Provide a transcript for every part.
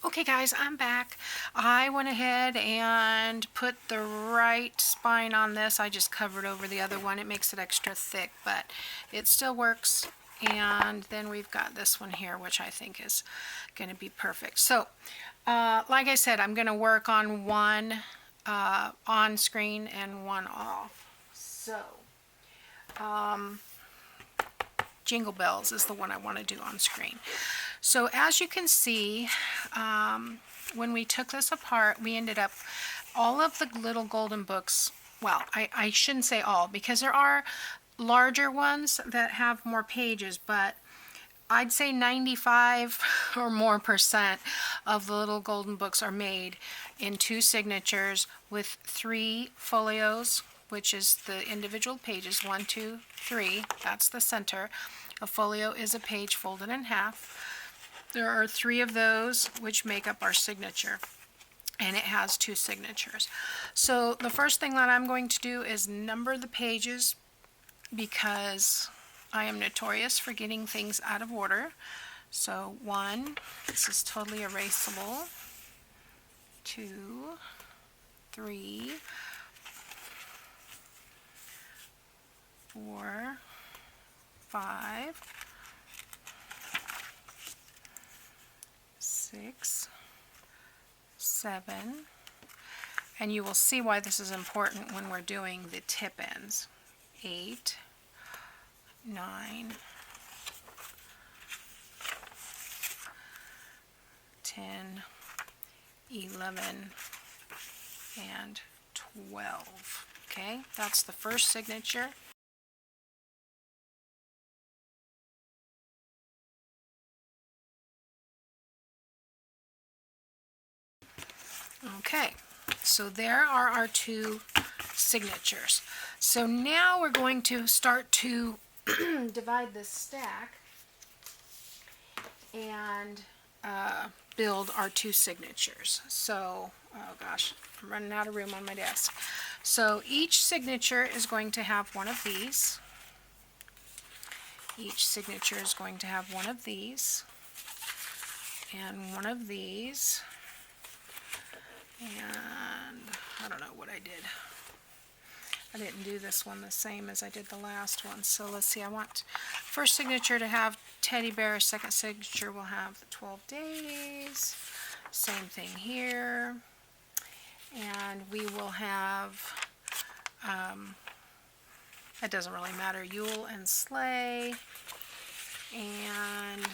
Okay guys, I'm back. I went ahead and put the right spine on this. I just covered over the other one. It makes it extra thick, but it still works. And then we've got this one here, which I think is going to be perfect. So, like I said, I'm going to work on one on screen and one off. So, Jingle Bells is the one I want to do on screen. So as you can see, when we took this apart, we ended up, all of the little golden books, well, I shouldn't say all, because there are larger ones that have more pages, but I'd say 95 or more percent of the little golden books are made in 2 signatures with 3 folios, which is the individual pages, 1, 2, 3, that's the center. A folio is a page folded in half. There are 3 of those which make up our signature, and it has 2 signatures. So the first thing that I'm going to do is number the pages, because I am notorious for getting things out of order. So 1, this is totally erasable. 2, 3, 4, 5, 6, 7, and you will see why this is important when we're doing the tip ends. 8, 9, 10, 11, and 12. Okay, that's the first signature. Okay, so there are our 2 signatures. So now we're going to start to divide this stack and build our 2 signatures. So, oh gosh, I'm running out of room on my desk. So each signature is going to have one of these. Each signature is going to have one of these and one of these. And I don't know what I did. I didn't do this one the same as I did the last one. So let's see, I want first signature to have teddy bear, second signature will have the 12 days. Same thing here. And we will have, it doesn't really matter, Yule and Sleigh. And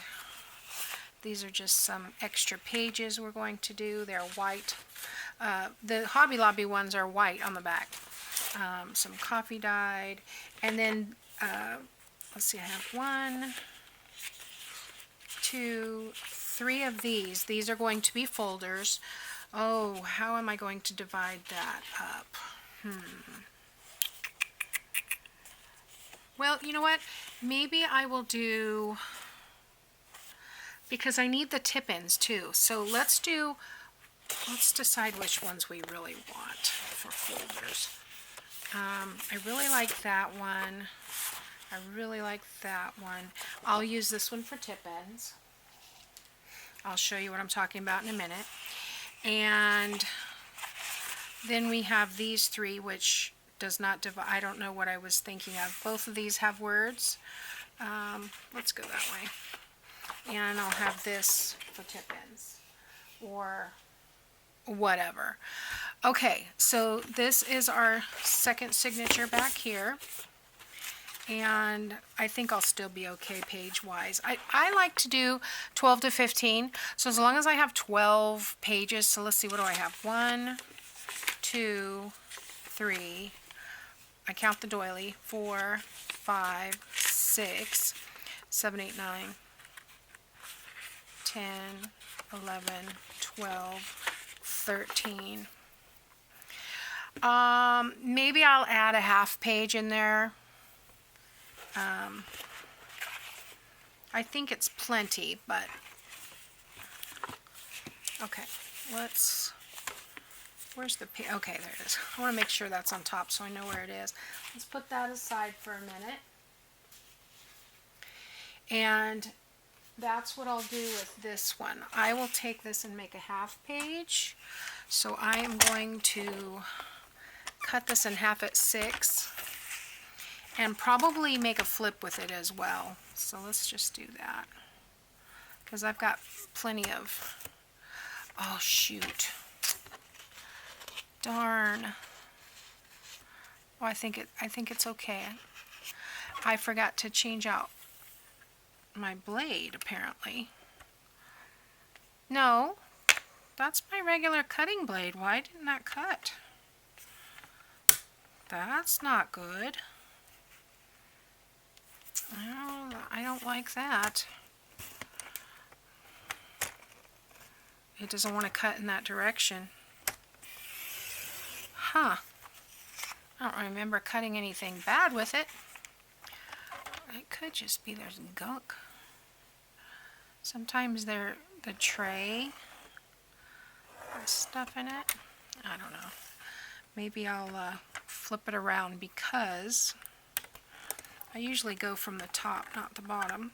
these are just some extra pages we're going to do. They're white. The Hobby Lobby ones are white on the back. Some coffee dyed. And then, let's see, I have 1, 2, 3 of these. These are going to be folders. Oh, how am I going to divide that up? Well, you know what? Maybe I will do, because I need the tip ends too. So let's decide which ones we really want for folders. I really like that one. I really like that one. I'll use this one for tip ends. I'll show you what I'm talking about in a minute. And then we have these 3, which does not divide. I don't know what I was thinking of. Both of these have words. Let's go that way. And I'll have this for tip ends or whatever. Okay, so this is our second signature back here, and I think I'll still be okay page wise. I like to do 12 to 15, so as long as I have 12 pages. So let's see, what do I have? 1, 2, 3, I count the doily, 4, 5, 6, 7, 8, 9, 10, 11, 12, 13. Maybe I'll add a half page in there. I think it's plenty, but okay, where's the page? Okay, there it is. I want to make sure that's on top so I know where it is. Let's put that aside for a minute. And that's what I'll do with this one. I will take this and make a half page. So I am going to cut this in half at 6 and probably make a flip with it as well. So let's just do that, because I've got plenty of, oh shoot, darn. Oh, I think it's okay. I forgot to change out my blade, apparently. No, that's my regular cutting blade. Why didn't that cut? That's not good. Oh, I don't like that. It doesn't want to cut in that direction. Huh. I don't remember cutting anything bad with it. It could just be there's gunk. Sometimes the tray has stuff in it. I don't know. Maybe I'll flip it around, because I usually go from the top, not the bottom.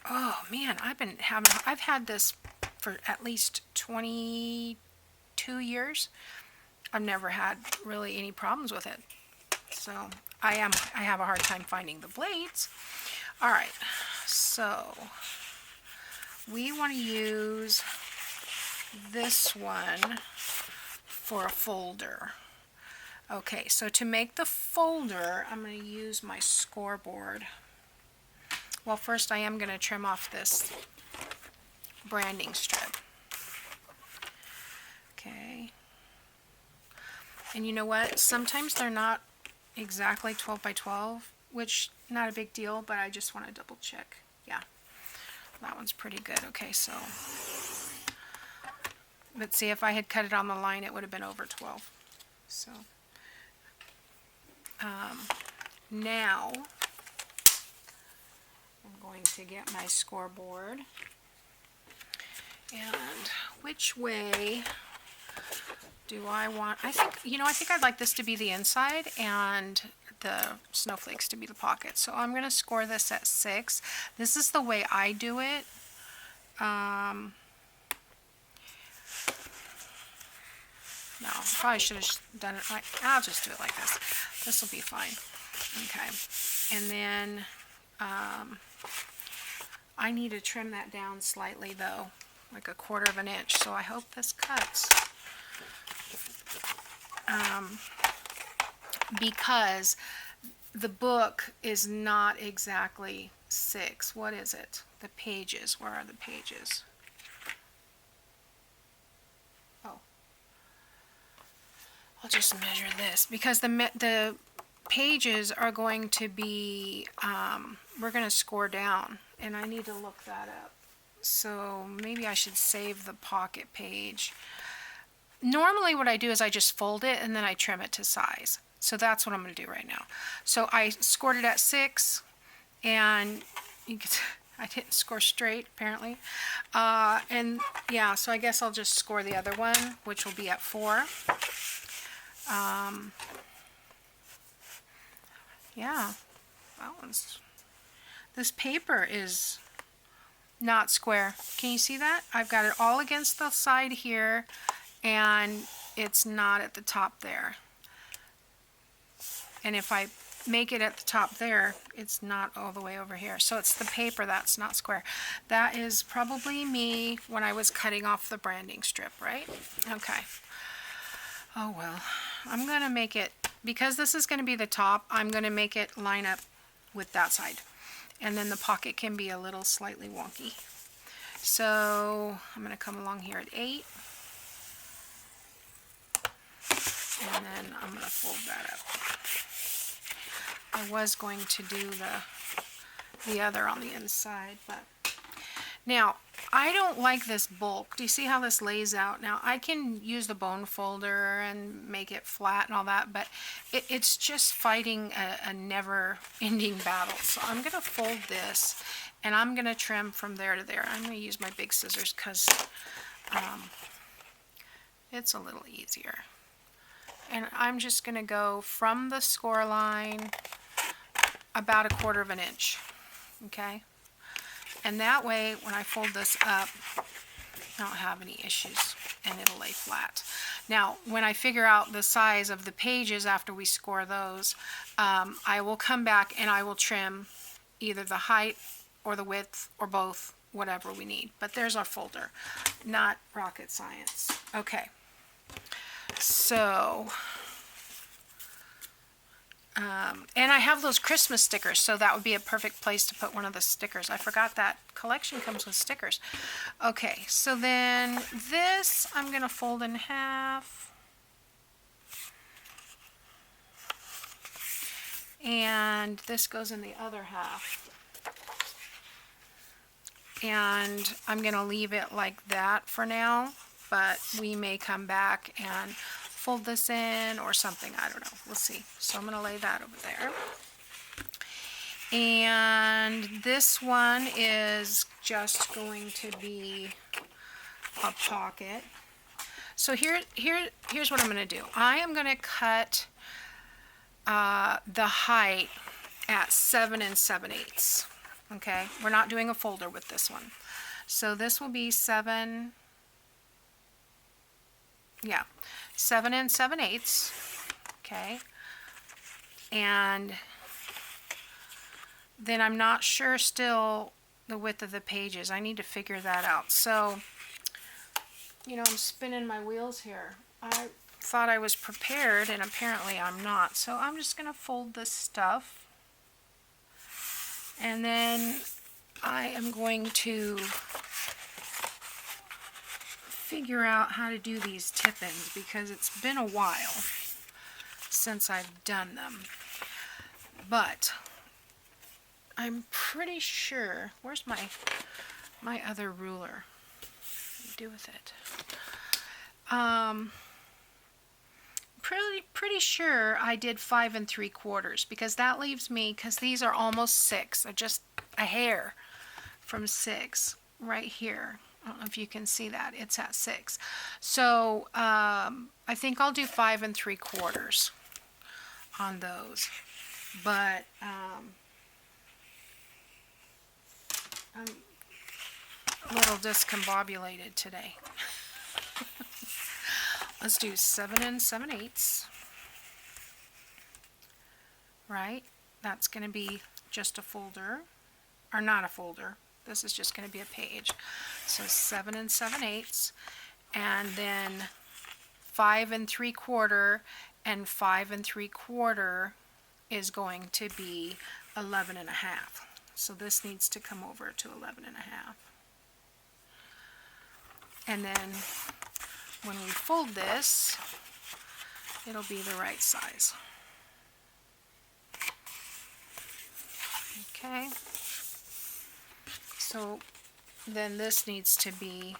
Oh man, I've had this for at least 22 years. I've never had really any problems with it. So I have a hard time finding the blades. All right, so we want to use this one for a folder. Okay, so to make the folder, I'm going to use my scoreboard. Well, first I am going to trim off this branding strip. Okay. And you know what? Sometimes they're not exactly 12 by 12, which not a big deal, but I just want to double check. Yeah, that one's pretty good. Okay, so, but see, if I had cut it on the line, it would have been over 12. So, now I'm going to get my scoreboard, and which way do I want? I think I'd like this to be the inside and the snowflakes to be the pocket. So I'm going to score this at 6. This is the way I do it. No, probably should have done it like, I'll just do it like this. This will be fine. Okay. And then I need to trim that down slightly though, like 1/4 of an inch. So I hope this cuts. Because the book is not exactly 6. What is it? The pages. Where are the pages? Oh. I'll just measure this, because the pages are going to be, we're going to score down, and I need to look that up. So maybe I should save the pocket page. Normally what I do is I just fold it and then I trim it to size. So that's what I'm going to do right now. So I scored it at 6, and you can, I didn't score straight apparently. And yeah, so I guess I'll just score the other one, which will be at 4. Yeah, that one's, this paper is not square. Can you see that? I've got it all against the side here, and it's not at the top there. And if I make it at the top there, it's not all the way over here. So it's the paper that's not square. That is probably me when I was cutting off the branding strip, right? Okay. Oh well, I'm going to make it, because this is going to be the top, I'm going to make it line up with that side. And then the pocket can be a little slightly wonky. So I'm going to come along here at 8. And then I'm going to fold that up. I was going to do the other on the inside, but now I don't like this bulk. Do you see how this lays out? Now I can use the bone folder and make it flat and all that, but it's just fighting a never-ending battle. So I'm going to fold this, and I'm going to trim from there to there. I'm going to use my big scissors because it's a little easier. And I'm just going to go from the score line about 1/4 of an inch. okay? And that way, when I fold this up, I don't have any issues, and it'll lay flat. Now, when I figure out the size of the pages after we score those, I will come back and I will trim either the height or the width or both, whatever we need. But there's our folder, not rocket science. Okay, so, and I have those Christmas stickers, so that would be a perfect place to put one of the stickers. I forgot that collection comes with stickers. Okay, so then this I'm going to fold in half. And this goes in the other half. And I'm going to leave it like that for now, but we may come back and fold this in or something. I don't know. We'll see. So I'm going to lay that over there. And this one is just going to be a pocket. So here's what I'm going to do. I am going to cut the height at 7 7/8. Okay, we're not doing a folder with this one. So this will be 7 7/8. Okay, and then I'm not sure still the width of the pages. I need to figure that out. So, you know, I'm spinning my wheels here. I thought I was prepared, and apparently I'm not. So I'm just going to fold this stuff. And then I am going to figure out how to do these tip-ins because it's been a while since I've done them. But I'm pretty sure, where's my other ruler? What do you do with it? Pretty sure I did 5 3/4 because that leaves me, because these are almost 6, they're just a hair from 6 right here. I don't know if you can see that, it's at 6. So I think I'll do 5 3/4 on those, but I'm a little discombobulated today. Let's do 7 7/8. Right? That's going to be just a folder, or not a folder. This is just going to be a page. So 7 7/8, and then 5 3/4, and 5 3/4 is going to be 11 1/2. So this needs to come over to 11 1/2. And then when we fold this, it'll be the right size. Okay, so then this needs to be,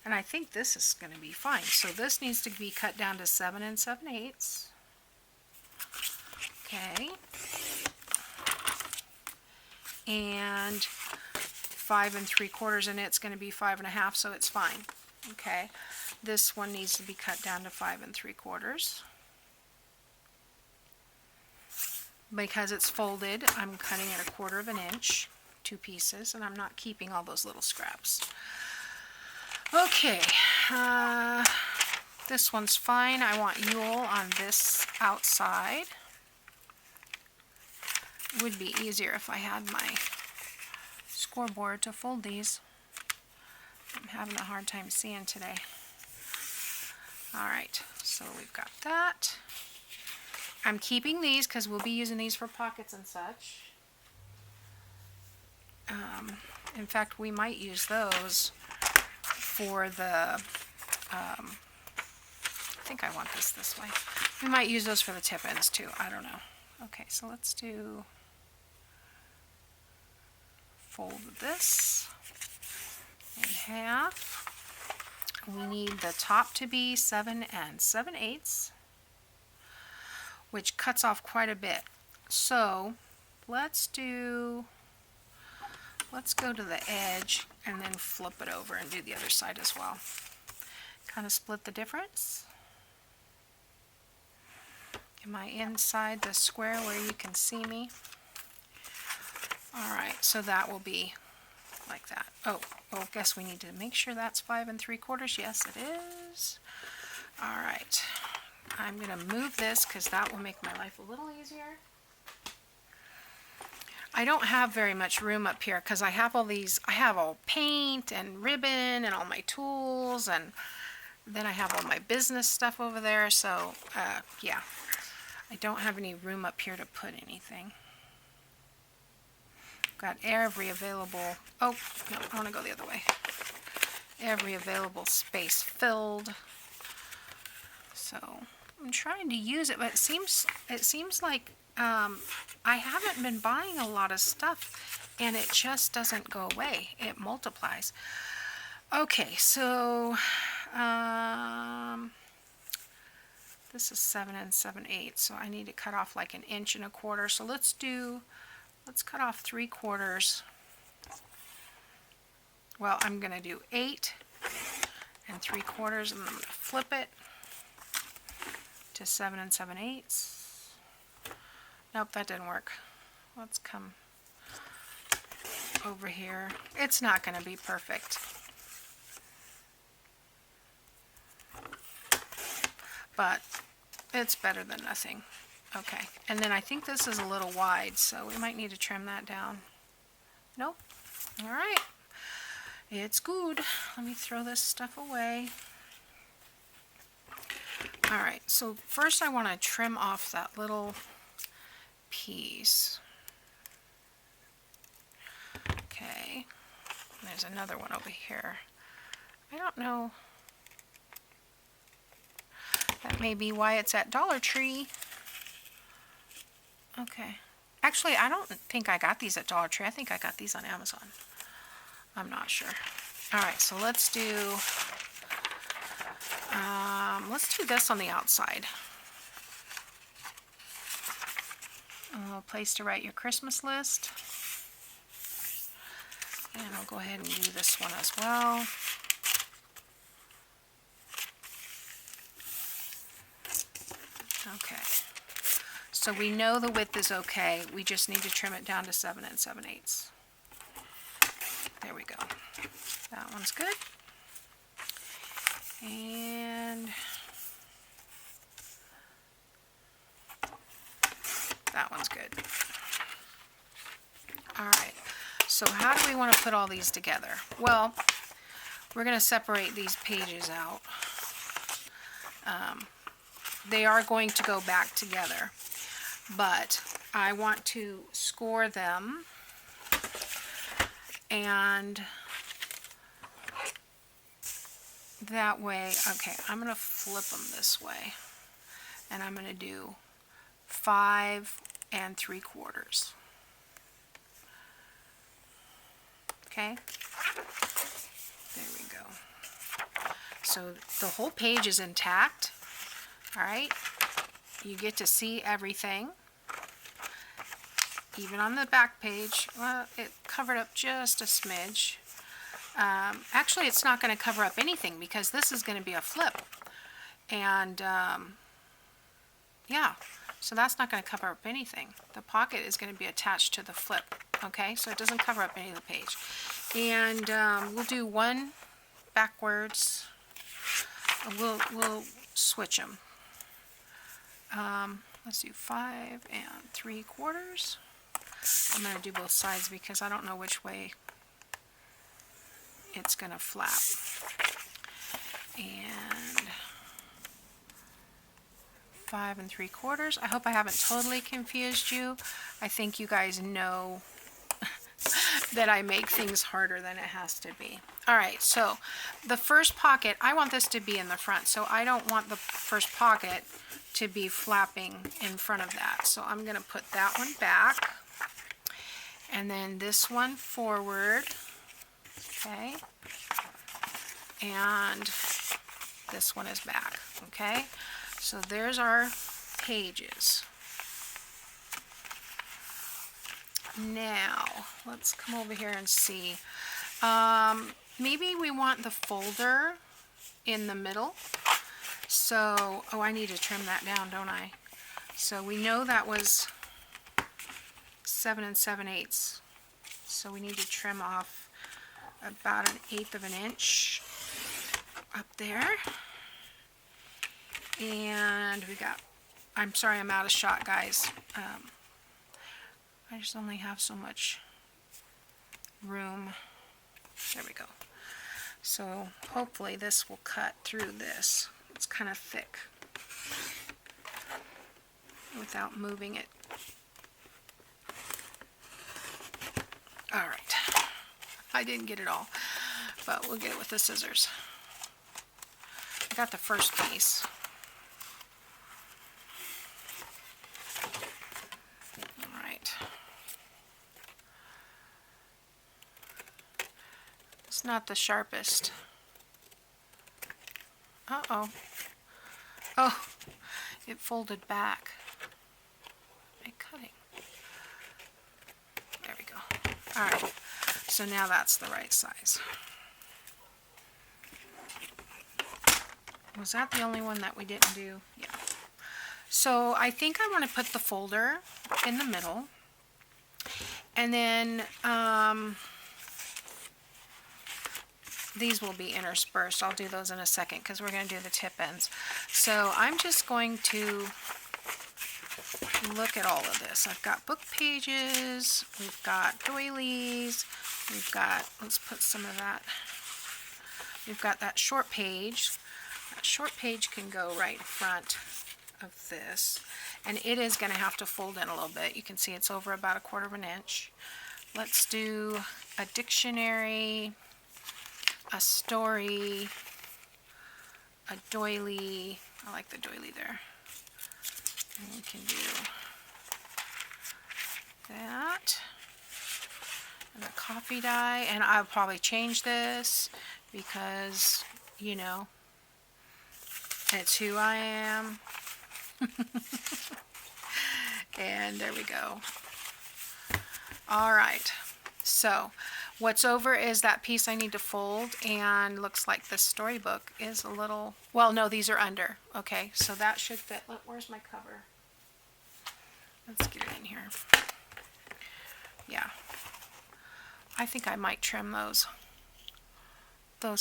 and I think this is going to be fine. So this needs to be cut down to 7 7/8. Okay, and 5 3/4, and it's going to be 5 1/2, so it's fine. Okay, this one needs to be cut down to 5 3/4. Because it's folded, I'm cutting it 1/4 inch, 2 pieces, and I'm not keeping all those little scraps. Okay, this one's fine. I want Yule on this outside. It would be easier if I had my scoreboard to fold these. I'm having a hard time seeing today. Alright, so we've got that. I'm keeping these because we'll be using these for pockets and such. In fact, we might use those for the, I think I want this way. We might use those for the tip-ins too. I don't know. Okay, so let's do, fold this in half. We need the top to be 7 7/8, which cuts off quite a bit. So let's go to the edge and then flip it over and do the other side as well. Kind of split the difference. Am I inside the square where you can see me? Alright, so that will be like that. Oh, well, guess we need to make sure that's 5 3/4. Yes, it is. Alright, I'm going to move this because that will make my life a little easier. I don't have very much room up here because I have all these, I have all paint and ribbon and all my tools, and then I have all my business stuff over there, so yeah, I don't have any room up here to put anything. Got every available, oh, no, I want to go the other way. Every available space filled. So I'm trying to use it, but it seems like I haven't been buying a lot of stuff and it just doesn't go away. It multiplies. Okay, so this is 7 7/8, so I need to cut off like 1 1/4 inches. So let's cut off 3/4. Well, I'm going to do 8 3/4, and then I'm going to flip it to 7 7/8. Nope, that didn't work. Let's come over here. It's not going to be perfect, but it's better than nothing. Okay, and then I think this is a little wide, so we might need to trim that down. Nope. All right, it's good. Let me throw this stuff away. All right, so first I want to trim off that little piece. Okay, there's another one over here. I don't know. That may be why it's at Dollar Tree. Okay. Actually, I don't think I got these at Dollar Tree. I think I got these on Amazon. I'm not sure. All right, so let's do this on the outside. A little place to write your Christmas list. And I'll go ahead and do this one as well. Okay. So we know the width is okay. We just need to trim it down to 7 7/8. There we go. That one's good. And that one's good. All right. So how do we want to put all these together? Well, we're going to separate these pages out. They are going to go back together, but I want to score them, and that way, okay, I'm going to flip them this way, and I'm going to do 5 3/4. Okay, there we go. So the whole page is intact. All right, you get to see everything, even on the back page. Well, it covered up just a smidge. Actually, it's not going to cover up anything because this is going to be a flip, and yeah, so that's not going to cover up anything. The pocket is going to be attached to the flip. Okay, so it doesn't cover up any of the page. And we'll do one backwards. We'll switch them. Let's do 5 3/4. I'm going to do both sides because I don't know which way it's going to flap. And 5 3/4. I hope I haven't totally confused you. I think you guys know that I make things harder than it has to be. All right, so the first pocket, I want this to be in the front, so I don't want the first pocket to be flapping in front of that. So I'm going to put that one back, and then this one forward, okay, and this one is back, okay. So there's our pages. Now, let's come over here and see. Maybe we want the folder in the middle. So, oh, I need to trim that down, don't I? So we know that was 7 7/8. So we need to trim off about 1/8 of an inch up there. And we got, I'm sorry I'm out of shot, guys. I just only have so much room. There we go. So hopefully this will cut through this. It's kind of thick without moving it. All right. I didn't get it all, but we'll get it with the scissors. I got the first piece. All right. It's not the sharpest. Uh-oh. Oh, it folded back. My cutting. There we go. All right. So now that's the right size. Was that the only one that we didn't do? Yeah. So I think I want to put the folder in the middle. And then these will be interspersed. I'll do those in a second because we're going to do the tip ends. So I'm just going to look at all of this. I've got book pages, we've got doilies, we've got, let's put some of that, we've got that short page. That short page can go right in front of this, and it is going to have to fold in a little bit. You can see it's over about 1/4 of an inch. Let's do a dictionary, a story, a doily. I like the doily there. And we can do that. And a coffee dye. And I'll probably change this because, you know, it's who I am. And there we go. All right. So what's over is that piece I need to fold, and looks like the storybook is a little, well, no, these are under. Okay, so that should fit. Look, where's my cover? Let's get it in here. Yeah. I think I might trim those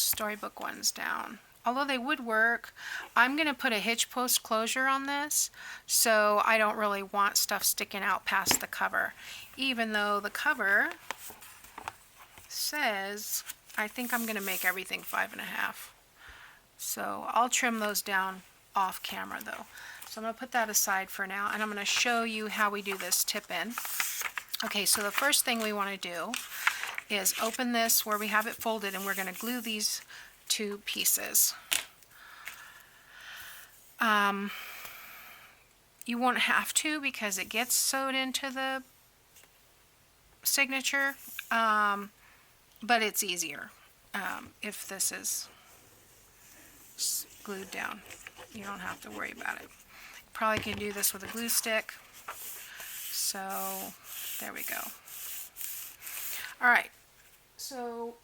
storybook ones down. Although they would work. I'm going to put a hitch post closure on this, so I don't really want stuff sticking out past the cover. Even though the cover says, I think I'm going to make everything 5.5. So I'll trim those down off camera though. So I'm going to put that aside for now, and I'm going to show you how we do this tip in. Okay, so the first thing we want to do is open this where we have it folded, and we're going to glue these 2 pieces. You won't have to because it gets sewed into the signature, but it's easier if this is glued down. You don't have to worry about it. Probably can do this with a glue stick. So there we go. All right, so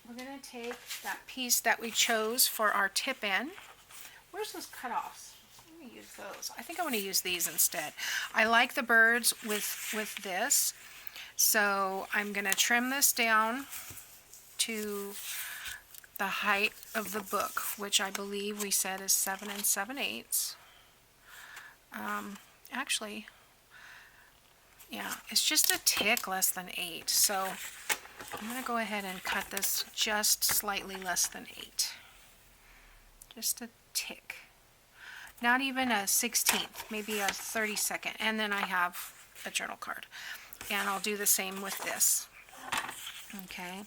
we're going to take that piece that we chose for our tip in. Where's those cutoffs? Let me use those. I think I want to use these instead. I like the birds with this. So I'm going to trim this down to the height of the book, which I believe we said is 7 7/8. Actually, yeah, it's just a tick less than 8. So I'm going to go ahead and cut this just slightly less than 8. Just a tick. Not even a 16th, maybe a 32nd. And then I have a journal card. And I'll do the same with this. Okay,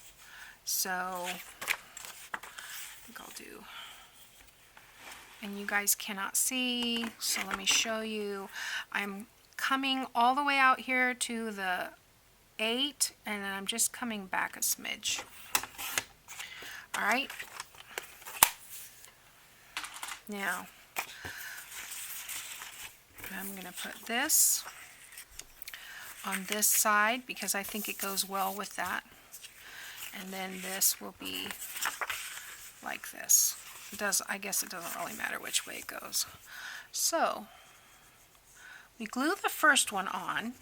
so I think I'll do, and you guys cannot see, so let me show you. I'm coming all the way out here to the 8, and then I'm just coming back a smidge. All right. Now, I'm going to put this on this side because I think it goes well with that. And then this will be like this. It does, I guess it doesn't really matter which way it goes. So, we glue the first one on,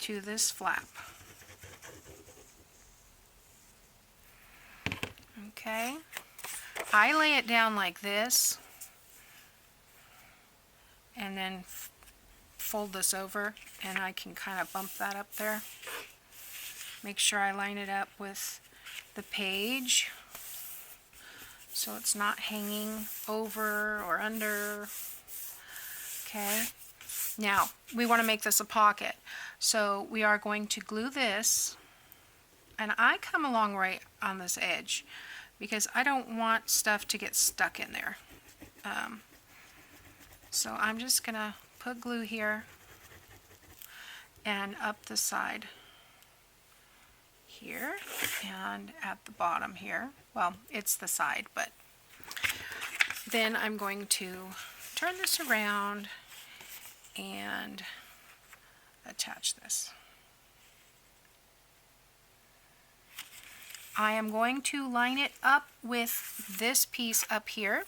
to this flap. Okay, I lay it down like this and then fold this over, and I can kind of bump that up there. Make sure I line it up with the page so it's not hanging over or under. Okay, now we want to make this a pocket, so we are going to glue this, and I come along right on this edge because I don't want stuff to get stuck in there. So I'm just gonna put glue here and up the side here and at the bottom here. Well, it's the side, but then I'm going to turn this around and attach this. I am going to line it up with this piece up here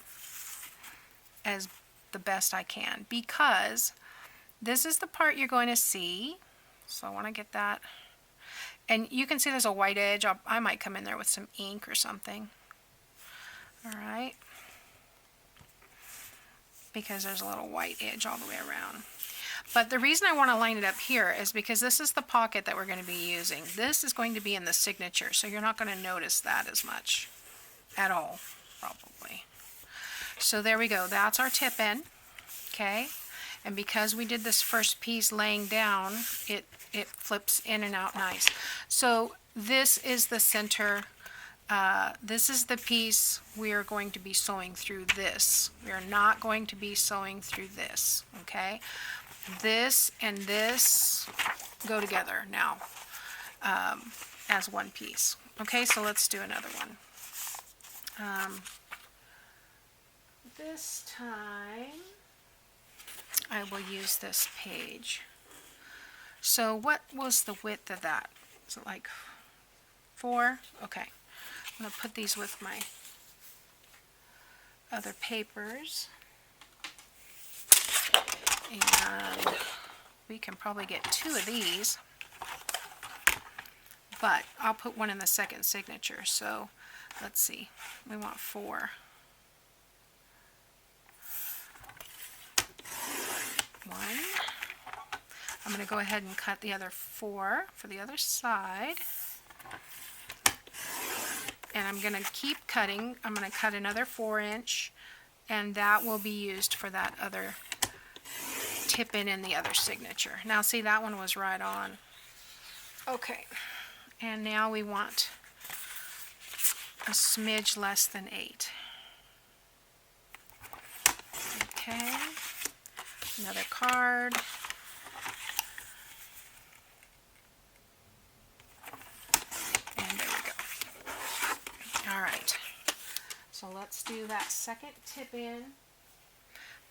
as the best I can, because this is the part you're going to see. So I want to get that, and you can see there's a white edge. I might come in there with some ink or something. All right, because there's a little white edge all the way around. But the reason I want to line it up here is because this is the pocket that we're going to be using. This is going to be in the signature, so you're not going to notice that as much at all, probably. So there we go. That's our tip in. Okay, and because we did this first piece laying down, it flips in and out nice. So this is the center. This is the piece we are going to be sewing through this. We are not going to be sewing through this. Okay, this and this go together now as one piece. Okay, so let's do another one. This time I will use this page. So what was the width of that? Is it like 4? Okay. I'm going to put these with my other papers. And we can probably get 2 of these. But I'll put one in the second signature. So let's see. We want 4. 1. I'm going to go ahead and cut the other 4 for the other side. And I'm going to keep cutting. I'm going to cut another 4-inch, and that will be used for that other tip in the other signature. Now see, that one was right on. Okay, and now we want a smidge less than 8. Okay. Another card. And there we go. All right. So let's do that second tip in.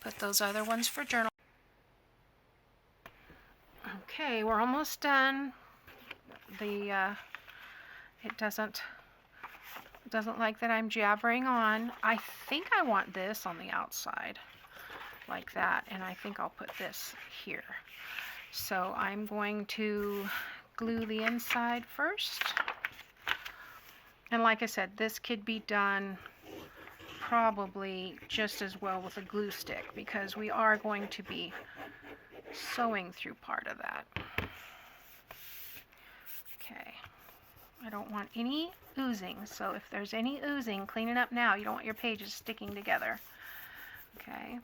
Put those other ones for journal. Okay, we're almost done. It doesn't like that I'm jabbering on. I think I want this on the outside, like that, and I think I'll put this here. So I'm going to glue the inside first, and like I said, this could be done probably just as well with a glue stick, because we are going to be sewing through part of that. Okay, I don't want any oozing, so if there's any oozing, clean it up now. You don't want your pages sticking together. Okay.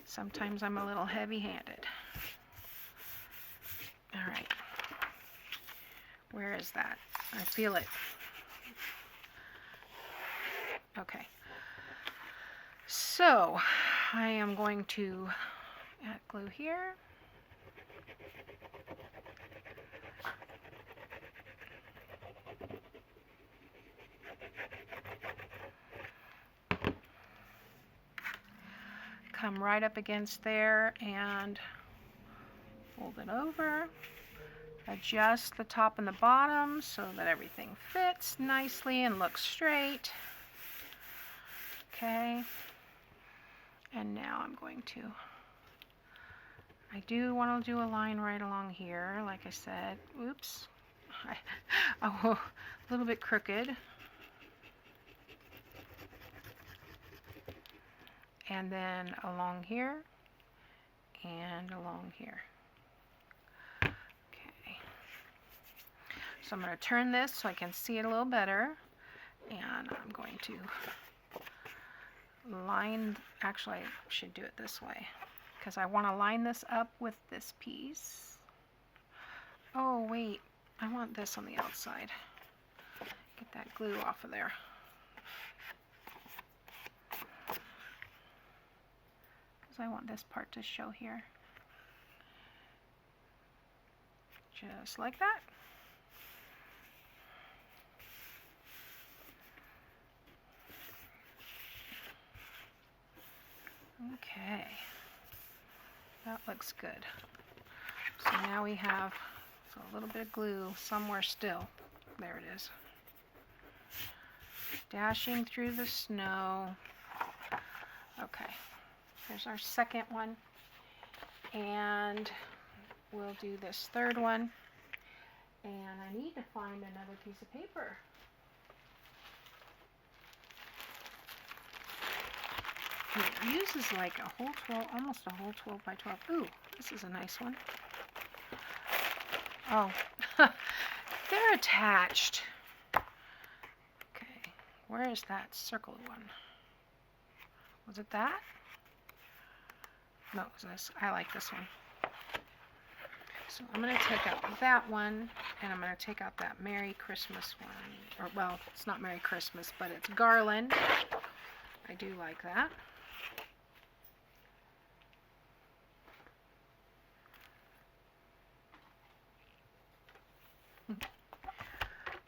Sometimes I'm a little heavy-handed. All right. Where is that? I feel it. Okay. So, I am going to add glue here. Come right up against there and fold it over. Adjust the top and the bottom so that everything fits nicely and looks straight. Okay. And now I'm going to I do want to do a line right along here, like I said. Oops. Oh, a little bit crooked. And then along here and along here. Okay. So I'm going to turn this so I can see it a little better. And I'm going to line, actually I should do it this way, because I want to line this up with this piece. Oh wait, I want this on the outside. Get that glue off of there. Because I want this part to show here. Just like that. Okay, that looks good. So now we have a little bit of glue somewhere still. There it is. Dashing through the snow. Okay, here's our second one. And we'll do this third one. And I need to find another piece of paper. It uses like a whole 12, almost a whole 12 by 12. Ooh, this is a nice one. Oh, they're attached. Okay, where is that circle one? Was it that? No, it was this. I like this one. So I'm going to take out that one, and I'm going to take out that Merry Christmas one. Or, well, it's not Merry Christmas, but it's garland. I do like that.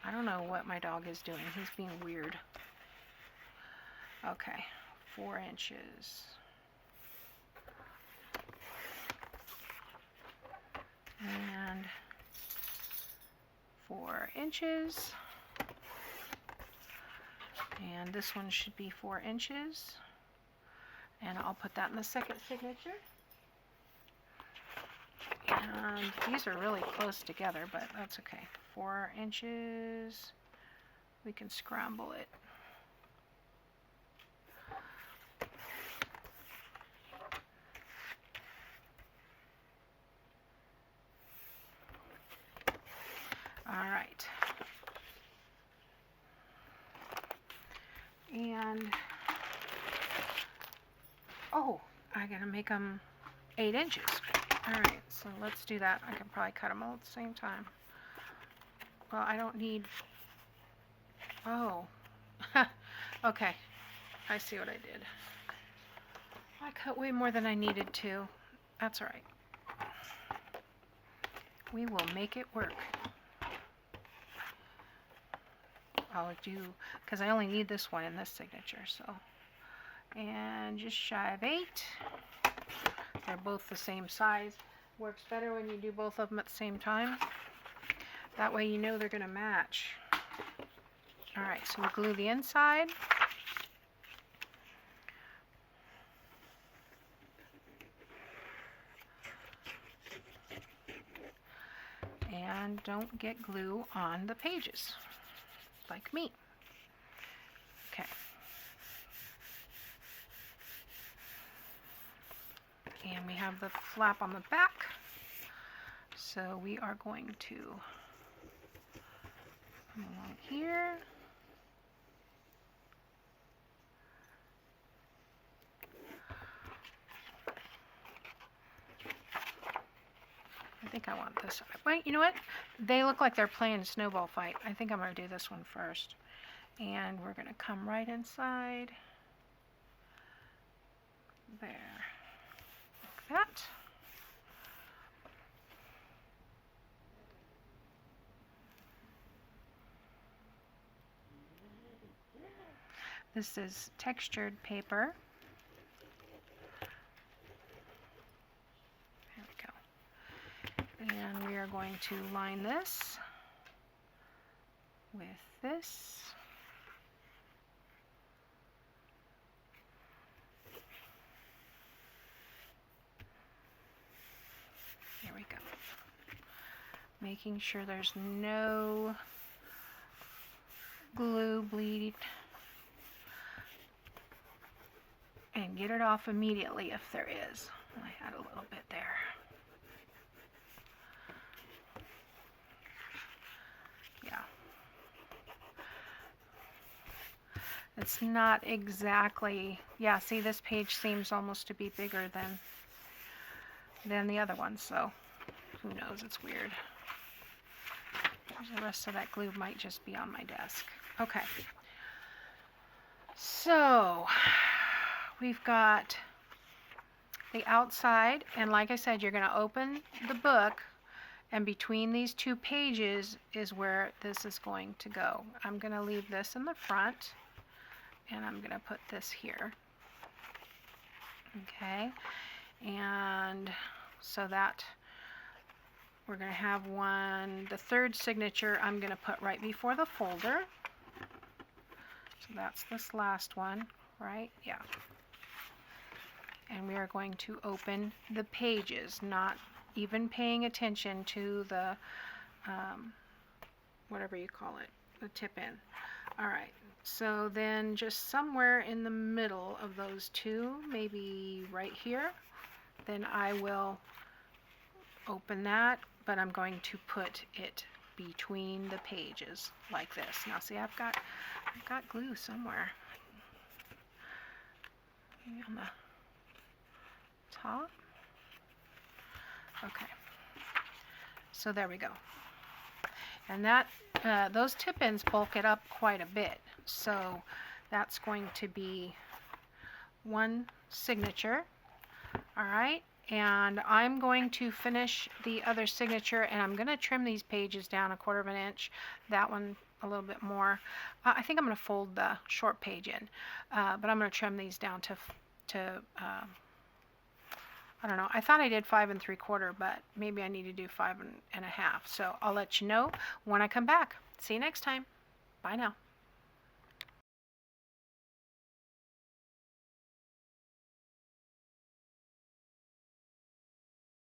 I don't know what my dog is doing. He's being weird. Okay, 4 inches. And 4 inches. And this one should be 4 inches. And I'll put that in the second signature. And these are really close together, but that's okay. 4 inches. We can scramble it. All right. And, oh, I gotta make them 8 inches. All right, so let's do that. I can probably cut them all at the same time. Well, I don't need, oh, okay. I see what I did. I cut way more than I needed to. That's all right. We will make it work. I'll do, because I only need this one in this signature, so. And just shy of 8. They're both the same size. Works better when you do both of them at the same time. That way you know they're going to match. Alright, so we glue the inside. And don't get glue on the pages, like me. Okay. And we have the flap on the back. So we are going to come along here. I think I want this. Wait, you know what? They look like they're playing a snowball fight. I think I'm going to do this one first. And we're going to come right inside. There. Like that. This is textured paper. There we go. And we are going to line this with this. making sure there's no glue bleed, and get it off immediately if there is. I had a little bit there. Yeah. It's not exactly, yeah, see, this page seems almost to be bigger than the other one, so who knows, it's weird. The rest of that glue might just be on my desk. Okay. So we've got the outside, and like I said, you're going to open the book, and between these two pages is where this is going to go. I'm going to leave this in the front, and I'm going to put this here. Okay, and so that we're going to have one, the third signature I'm going to put right before the folder. So that's this last one, right? Yeah. And we are going to open the pages, not even paying attention to the, whatever you call it, the tip in. All right, so then just somewhere in the middle of those two, maybe right here, then I will open that, but I'm going to put it between the pages like this. Now see, I've got glue somewhere. Maybe on the top. Okay, so there we go. And that those tip-ins bulk it up quite a bit, so that's going to be one signature. All right, and I'm going to finish the other signature, and I'm going to trim these pages down 1/4 of an inch, that one a little bit more. I think I'm going to fold the short page in, but I'm going to trim these down to I don't know, I thought I did 5 3/4, but maybe I need to do 5 1/2. So I'll let you know when I come back. See you next time. Bye now.